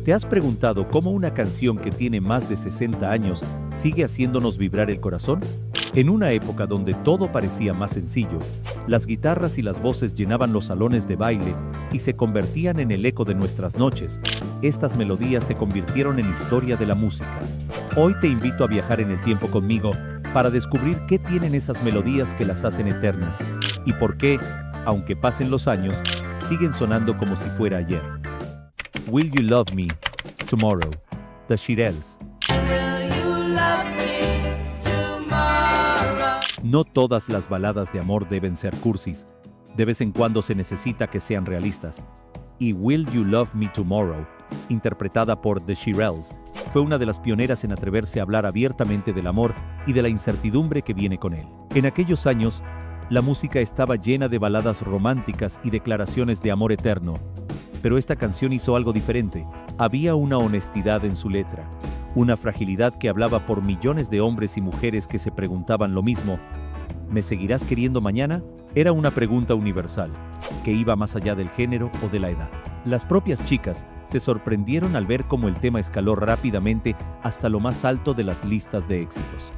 ¿Te has preguntado cómo una canción que tiene más de 60 años sigue haciéndonos vibrar el corazón? En una época donde todo parecía más sencillo, las guitarras y las voces llenaban los salones de baile y se convertían en el eco de nuestras noches, estas melodías se convirtieron en historia de la música. Hoy te invito a viajar en el tiempo conmigo para descubrir qué tienen esas melodías que las hacen eternas y por qué, aunque pasen los años, siguen sonando como si fuera ayer. Will You Love Me Tomorrow, The Shirelles. No todas las baladas de amor deben ser cursis. De vez en cuando se necesita que sean realistas. Y Will You Love Me Tomorrow, interpretada por The Shirelles, fue una de las pioneras en atreverse a hablar abiertamente del amor y de la incertidumbre que viene con él. En aquellos años, la música estaba llena de baladas románticas y declaraciones de amor eterno. Pero esta canción hizo algo diferente. Había una honestidad en su letra, una fragilidad que hablaba por millones de hombres y mujeres que se preguntaban lo mismo. ¿Me seguirás queriendo mañana? Era una pregunta universal, que iba más allá del género o de la edad. Las propias chicas se sorprendieron al ver cómo el tema escaló rápidamente hasta lo más alto de las listas de éxitos.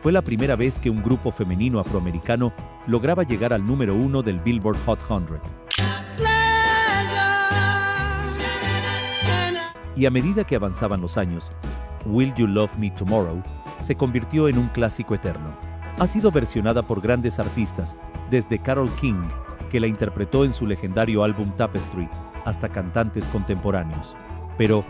Fue la primera vez que un grupo femenino afroamericano lograba llegar al número 1 del Billboard Hot 100. Y a medida que avanzaban los años, Will You Love Me Tomorrow se convirtió en un clásico eterno. Ha sido versionada por grandes artistas, desde Carole King, que la interpretó en su legendario álbum Tapestry, hasta cantantes contemporáneos. Pero,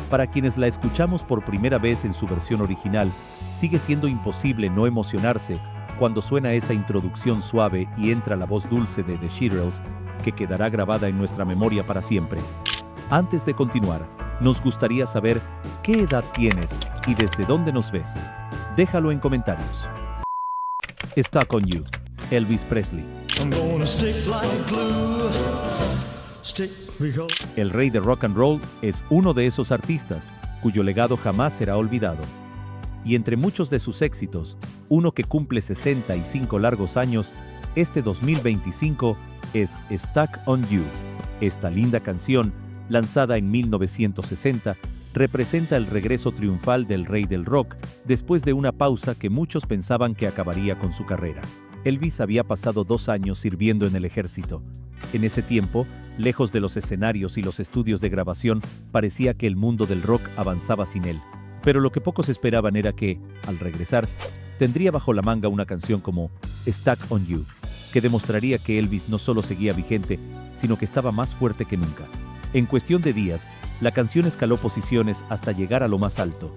para quienes la escuchamos por primera vez en su versión original, sigue siendo imposible no emocionarse cuando suena esa introducción suave y entra la voz dulce de The Shirelles, que quedará grabada en nuestra memoria para siempre. Antes de continuar, nos gustaría saber qué edad tienes y desde dónde nos ves. Déjalo en comentarios. Stuck on You, Elvis Presley. El rey de rock and roll es uno de esos artistas cuyo legado jamás será olvidado. Y entre muchos de sus éxitos, uno que cumple 65 largos años, este 2025 es Stuck on You. Esta linda canción, lanzada en 1960, representa el regreso triunfal del rey del rock después de una pausa que muchos pensaban que acabaría con su carrera. Elvis había pasado 2 años sirviendo en el ejército. En ese tiempo, lejos de los escenarios y los estudios de grabación, parecía que el mundo del rock avanzaba sin él. Pero lo que pocos esperaban era que, al regresar, tendría bajo la manga una canción como Stuck on You, que demostraría que Elvis no solo seguía vigente, sino que estaba más fuerte que nunca. En cuestión de días, la canción escaló posiciones hasta llegar a lo más alto.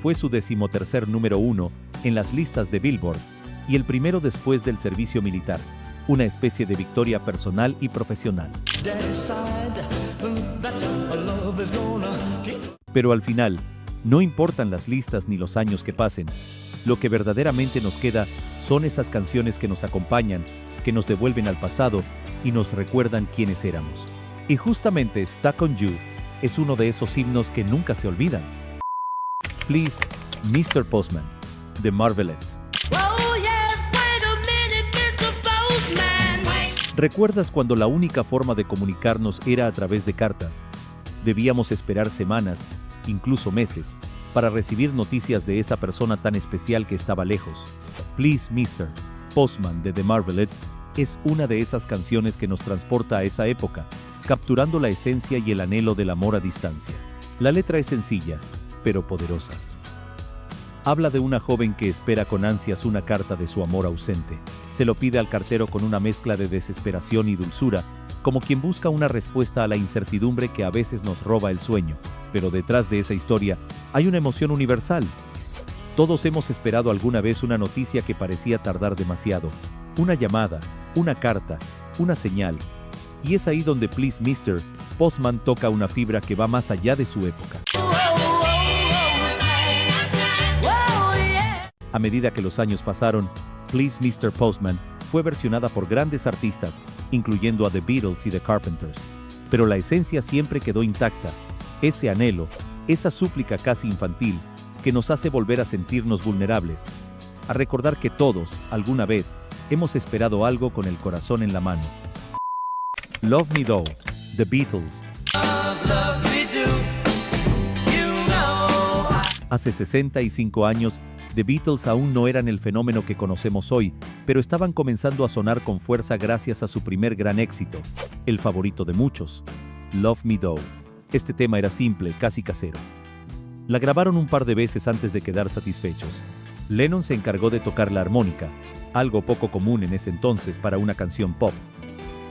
Fue su 13º número 1 en las listas de Billboard y el primero después del servicio militar, una especie de victoria personal y profesional. Pero al final, no importan las listas ni los años que pasen. Lo que verdaderamente nos queda son esas canciones que nos acompañan, que nos devuelven al pasado y nos recuerdan quiénes éramos. Y justamente Stuck on You es uno de esos himnos que nunca se olvidan. Please, Mr. Postman, The Marvelettes. Oh, yes, wait a minute, Mr. Postman. ¿Recuerdas cuando la única forma de comunicarnos era a través de cartas? Debíamos esperar semanas, incluso meses, para recibir noticias de esa persona tan especial que estaba lejos. Please, Mr. Postman de The Marvelettes es una de esas canciones que nos transporta a esa época, capturando la esencia y el anhelo del amor a distancia. La letra es sencilla, pero poderosa. Habla de una joven que espera con ansias una carta de su amor ausente. Se lo pide al cartero con una mezcla de desesperación y dulzura, como quien busca una respuesta a la incertidumbre que a veces nos roba el sueño. Pero detrás de esa historia hay una emoción universal. Todos hemos esperado alguna vez una noticia que parecía tardar demasiado. Una llamada, una carta, una señal. Y es ahí donde Please Mr. Postman toca una fibra que va más allá de su época. A medida que los años pasaron, Please Mr. Postman fue versionada por grandes artistas, incluyendo a The Beatles y The Carpenters. Pero la esencia siempre quedó intacta. Ese anhelo, esa súplica casi infantil, que nos hace volver a sentirnos vulnerables, a recordar que todos, alguna vez, hemos esperado algo con el corazón en la mano. Love Me Do, The Beatles. Love me do. Hace 65 años, The Beatles aún no eran el fenómeno que conocemos hoy, pero estaban comenzando a sonar con fuerza gracias a su primer gran éxito, el favorito de muchos, Love Me Do. Este tema era simple, casi casero. La grabaron un par de veces antes de quedar satisfechos. Lennon se encargó de tocar la armónica, algo poco común en ese entonces para una canción pop.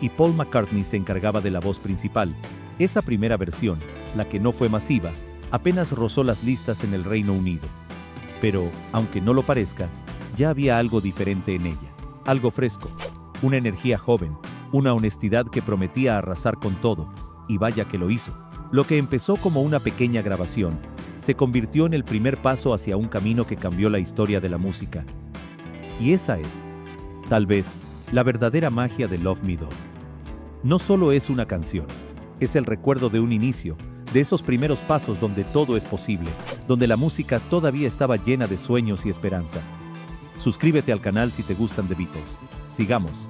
Y Paul McCartney se encargaba de la voz principal. Esa primera versión, la que no fue masiva, apenas rozó las listas en el Reino Unido. Pero, aunque no lo parezca, ya había algo diferente en ella, algo fresco, una energía joven, una honestidad que prometía arrasar con todo, y vaya que lo hizo. Lo que empezó como una pequeña grabación, se convirtió en el primer paso hacia un camino que cambió la historia de la música. Y esa es, tal vez, la verdadera magia de Love Me Do. No solo es una canción, es el recuerdo de un inicio, de esos primeros pasos donde todo es posible, donde la música todavía estaba llena de sueños y esperanza. Suscríbete al canal si te gustan The Beatles. Sigamos.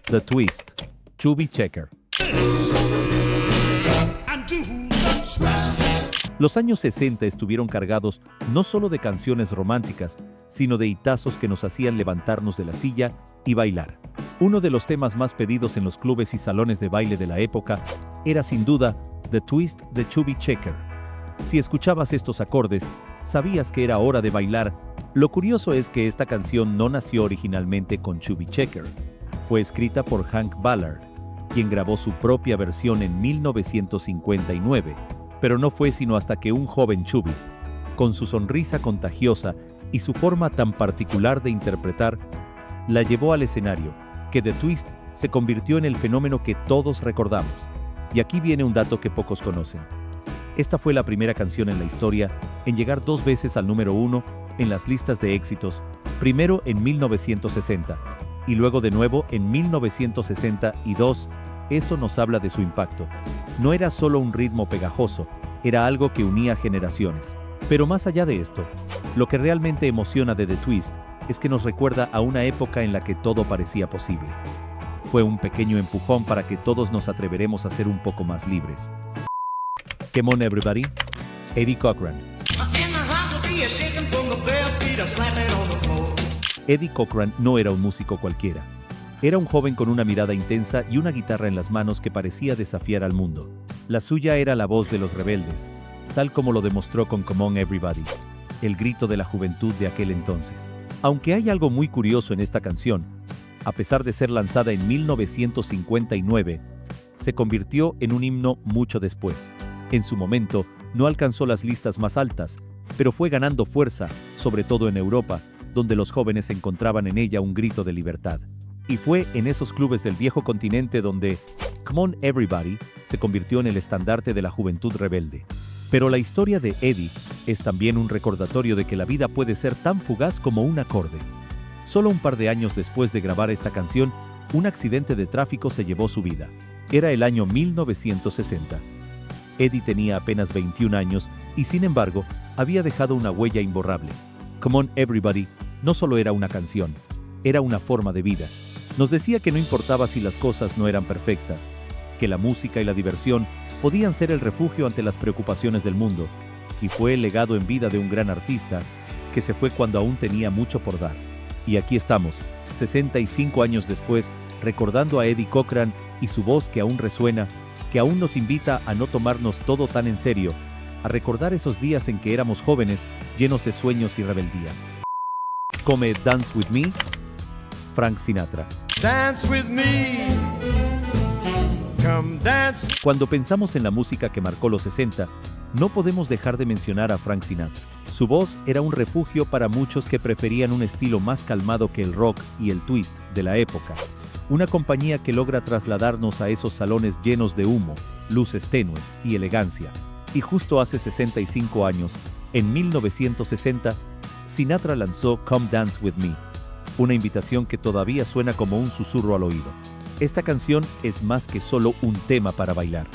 The Twist, Chubby Checker. Los años 60 estuvieron cargados no solo de canciones románticas, sino de hitazos que nos hacían levantarnos de la silla y bailar. Uno de los temas más pedidos en los clubes y salones de baile de la época era sin duda The Twist de Chubby Checker. Si escuchabas estos acordes, sabías que era hora de bailar. Lo curioso es que esta canción no nació originalmente con Chubby Checker. Fue escrita por Hank Ballard, quien grabó su propia versión en 1959, pero no fue sino hasta que un joven Chubby, con su sonrisa contagiosa y su forma tan particular de interpretar, la llevó al escenario, que The Twist se convirtió en el fenómeno que todos recordamos. Y aquí viene un dato que pocos conocen. Esta fue la primera canción en la historia en llegar 2 veces al número 1 en las listas de éxitos, primero en 1960 y luego de nuevo en 1962. Eso nos habla de su impacto. No era solo un ritmo pegajoso, era algo que unía generaciones. Pero más allá de esto, lo que realmente emociona de The Twist es que nos recuerda a una época en la que todo parecía posible. Fue un pequeño empujón para que todos nos atreveremos a ser un poco más libres. Come on everybody, Eddie Cochran. Eddie Cochran no era un músico cualquiera. Era un joven con una mirada intensa y una guitarra en las manos que parecía desafiar al mundo. La suya era la voz de los rebeldes, tal como lo demostró con Come on Everybody, el grito de la juventud de aquel entonces. Aunque hay algo muy curioso en esta canción, a pesar de ser lanzada en 1959, se convirtió en un himno mucho después. En su momento, no alcanzó las listas más altas, pero fue ganando fuerza, sobre todo en Europa, donde los jóvenes encontraban en ella un grito de libertad. Y fue en esos clubes del viejo continente donde Come on Everybody se convirtió en el estandarte de la juventud rebelde. Pero la historia de Eddie es también un recordatorio de que la vida puede ser tan fugaz como un acorde. Solo un par de años después de grabar esta canción, un accidente de tráfico se llevó su vida. Era el año 1960. Eddie tenía apenas 21 años y sin embargo, había dejado una huella imborrable. Come on Everybody no solo era una canción, era una forma de vida. Nos decía que no importaba si las cosas no eran perfectas, que la música y la diversión podían ser el refugio ante las preocupaciones del mundo, y fue el legado en vida de un gran artista que se fue cuando aún tenía mucho por dar. Y aquí estamos, 65 años después, recordando a Eddie Cochran y su voz que aún resuena, que aún nos invita a no tomarnos todo tan en serio, a recordar esos días en que éramos jóvenes, llenos de sueños y rebeldía. Come Dance With Me, Frank Sinatra. Dance with me. Come dance. Cuando pensamos en la música que marcó los 60, no podemos dejar de mencionar a Frank Sinatra. Su voz era un refugio para muchos que preferían un estilo más calmado que el rock y el twist de la época. Una compañía que logra trasladarnos a esos salones llenos de humo, luces tenues y elegancia. Y justo hace 65 años, en 1960, Sinatra lanzó Come Dance With Me, una invitación que todavía suena como un susurro al oído. Esta canción es más que solo un tema para bailar.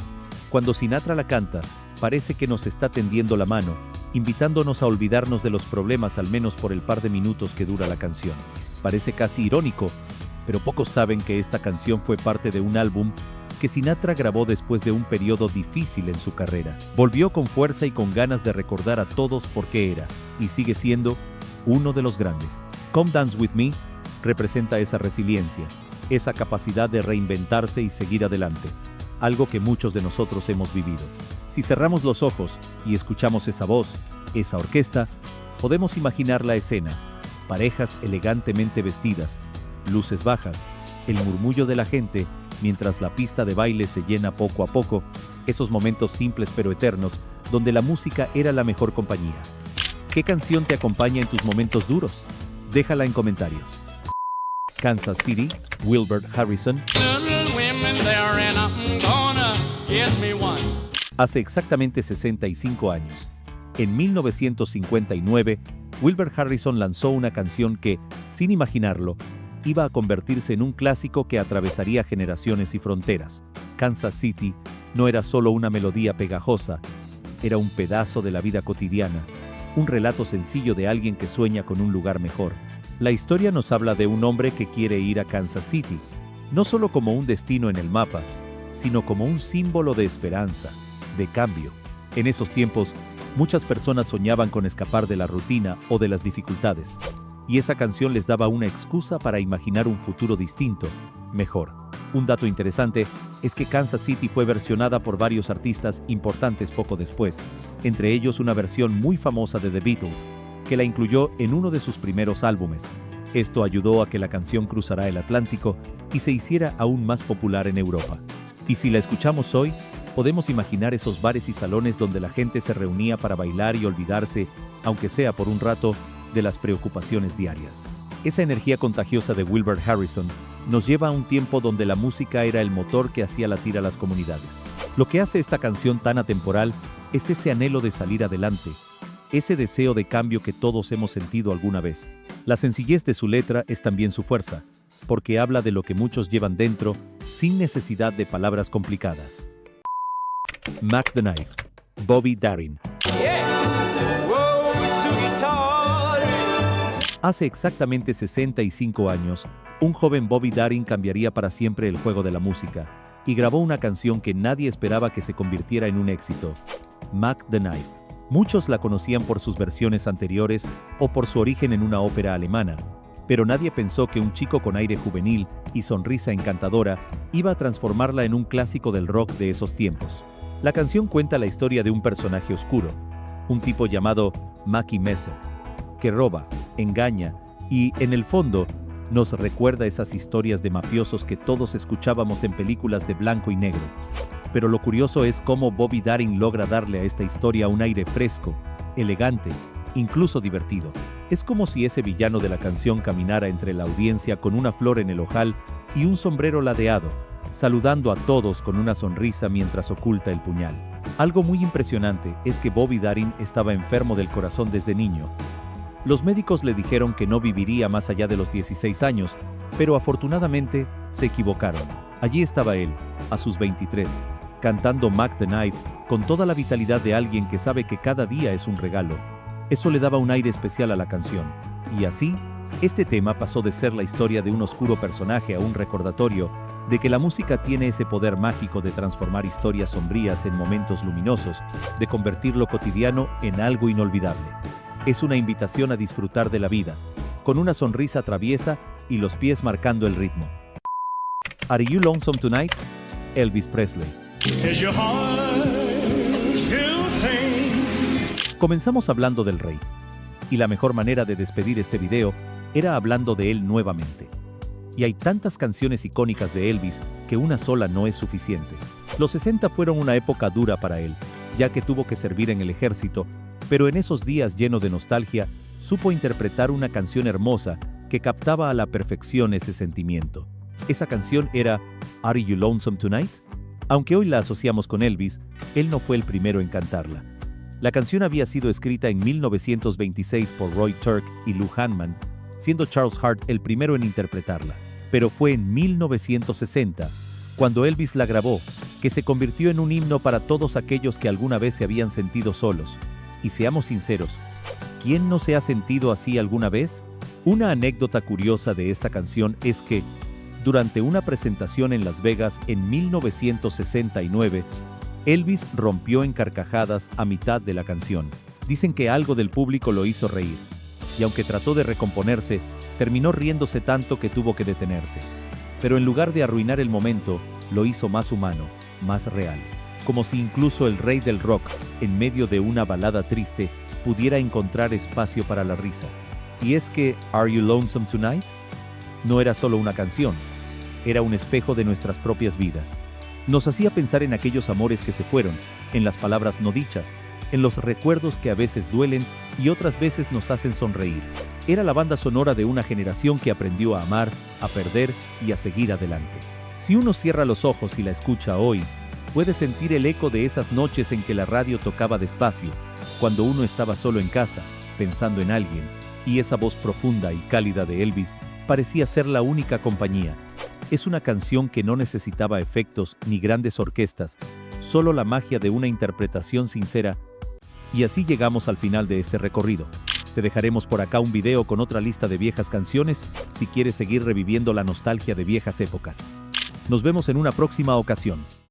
Cuando Sinatra la canta, parece que nos está tendiendo la mano, invitándonos a olvidarnos de los problemas al menos por el par de minutos que dura la canción. Parece casi irónico, pero pocos saben que esta canción fue parte de un álbum que Sinatra grabó después de un periodo difícil en su carrera. Volvió con fuerza y con ganas de recordar a todos por qué era, y sigue siendo, uno de los grandes. Come Dance With Me representa esa resiliencia, esa capacidad de reinventarse y seguir adelante, algo que muchos de nosotros hemos vivido. Si cerramos los ojos y escuchamos esa voz, esa orquesta, podemos imaginar la escena, parejas elegantemente vestidas, luces bajas, el murmullo de la gente, mientras la pista de baile se llena poco a poco, esos momentos simples pero eternos, donde la música era la mejor compañía. ¿Qué canción te acompaña en tus momentos duros? Déjala en comentarios. Kansas City, Wilbert Harrison. Hace exactamente 65 años, en 1959, Wilbert Harrison lanzó una canción que, sin imaginarlo, iba a convertirse en un clásico que atravesaría generaciones y fronteras. Kansas City no era solo una melodía pegajosa, era un pedazo de la vida cotidiana, un relato sencillo de alguien que sueña con un lugar mejor. La historia nos habla de un hombre que quiere ir a Kansas City, no solo como un destino en el mapa, sino como un símbolo de esperanza, de cambio. En esos tiempos, muchas personas soñaban con escapar de la rutina o de las dificultades, y esa canción les daba una excusa para imaginar un futuro distinto, mejor. Un dato interesante es que Kansas City fue versionada por varios artistas importantes poco después, entre ellos una versión muy famosa de The Beatles, que la incluyó en uno de sus primeros álbumes. Esto ayudó a que la canción cruzara el Atlántico y se hiciera aún más popular en Europa. Y si la escuchamos hoy, podemos imaginar esos bares y salones donde la gente se reunía para bailar y olvidarse, aunque sea por un rato, de las preocupaciones diarias. Esa energía contagiosa de Wilbert Harrison nos lleva a un tiempo donde la música era el motor que hacía latir a las comunidades. Lo que hace esta canción tan atemporal es ese anhelo de salir adelante, ese deseo de cambio que todos hemos sentido alguna vez. La sencillez de su letra es también su fuerza, porque habla de lo que muchos llevan dentro, sin necesidad de palabras complicadas. Mac the Knife, Bobby Darin. Hace exactamente 65 años, un joven Bobby Darin cambiaría para siempre el juego de la música y grabó una canción que nadie esperaba que se convirtiera en un éxito, Mac the Knife. Muchos la conocían por sus versiones anteriores o por su origen en una ópera alemana, pero nadie pensó que un chico con aire juvenil y sonrisa encantadora iba a transformarla en un clásico del rock de esos tiempos. La canción cuenta la historia de un personaje oscuro, un tipo llamado Mackie Messer, que roba, engaña y, en el fondo, nos recuerda esas historias de mafiosos que todos escuchábamos en películas de blanco y negro. Pero lo curioso es cómo Bobby Darin logra darle a esta historia un aire fresco, elegante, incluso divertido. Es como si ese villano de la canción caminara entre la audiencia con una flor en el ojal y un sombrero ladeado, saludando a todos con una sonrisa mientras oculta el puñal. Algo muy impresionante es que Bobby Darin estaba enfermo del corazón desde niño. Los médicos le dijeron que no viviría más allá de los 16 años, pero afortunadamente se equivocaron. Allí estaba él, a sus 23, cantando Mac the Knife con toda la vitalidad de alguien que sabe que cada día es un regalo. Eso le daba un aire especial a la canción. Y así, este tema pasó de ser la historia de un oscuro personaje a un recordatorio de que la música tiene ese poder mágico de transformar historias sombrías en momentos luminosos, de convertir lo cotidiano en algo inolvidable. Es una invitación a disfrutar de la vida, con una sonrisa traviesa y los pies marcando el ritmo. ¿Are You Lonesome Tonight? Elvis Presley. Is your heart still pain? Comenzamos hablando del rey, y la mejor manera de despedir este video era hablando de él nuevamente. Y hay tantas canciones icónicas de Elvis que una sola no es suficiente. Los 60 fueron una época dura para él, ya que tuvo que servir en el ejército, pero en esos días llenos de nostalgia, supo interpretar una canción hermosa que captaba a la perfección ese sentimiento. Esa canción era ¿Are You Lonesome Tonight? Aunque hoy la asociamos con Elvis, él no fue el primero en cantarla. La canción había sido escrita en 1926 por Roy Turk y Lou Hanman, siendo Charles Hart el primero en interpretarla. Pero fue en 1960, cuando Elvis la grabó, que se convirtió en un himno para todos aquellos que alguna vez se habían sentido solos. Y seamos sinceros, ¿quién no se ha sentido así alguna vez? Una anécdota curiosa de esta canción es que, Durante una presentación en Las Vegas en 1969, Elvis rompió en carcajadas a mitad de la canción. Dicen que algo del público lo hizo reír, y aunque trató de recomponerse, terminó riéndose tanto que tuvo que detenerse. Pero en lugar de arruinar el momento, lo hizo más humano, más real. Como si incluso el rey del rock, en medio de una balada triste, pudiera encontrar espacio para la risa. Y es que ¿Are You Lonesome Tonight? No era solo una canción, era un espejo de nuestras propias vidas. Nos hacía pensar en aquellos amores que se fueron, en las palabras no dichas, en los recuerdos que a veces duelen y otras veces nos hacen sonreír. Era la banda sonora de una generación que aprendió a amar, a perder y a seguir adelante. Si uno cierra los ojos y la escucha hoy, puede sentir el eco de esas noches en que la radio tocaba despacio, cuando uno estaba solo en casa, pensando en alguien, y esa voz profunda y cálida de Elvis parecía ser la única compañía. Es una canción que no necesitaba efectos ni grandes orquestas, solo la magia de una interpretación sincera. Y así llegamos al final de este recorrido. Te dejaremos por acá un video con otra lista de viejas canciones si quieres seguir reviviendo la nostalgia de viejas épocas. Nos vemos en una próxima ocasión.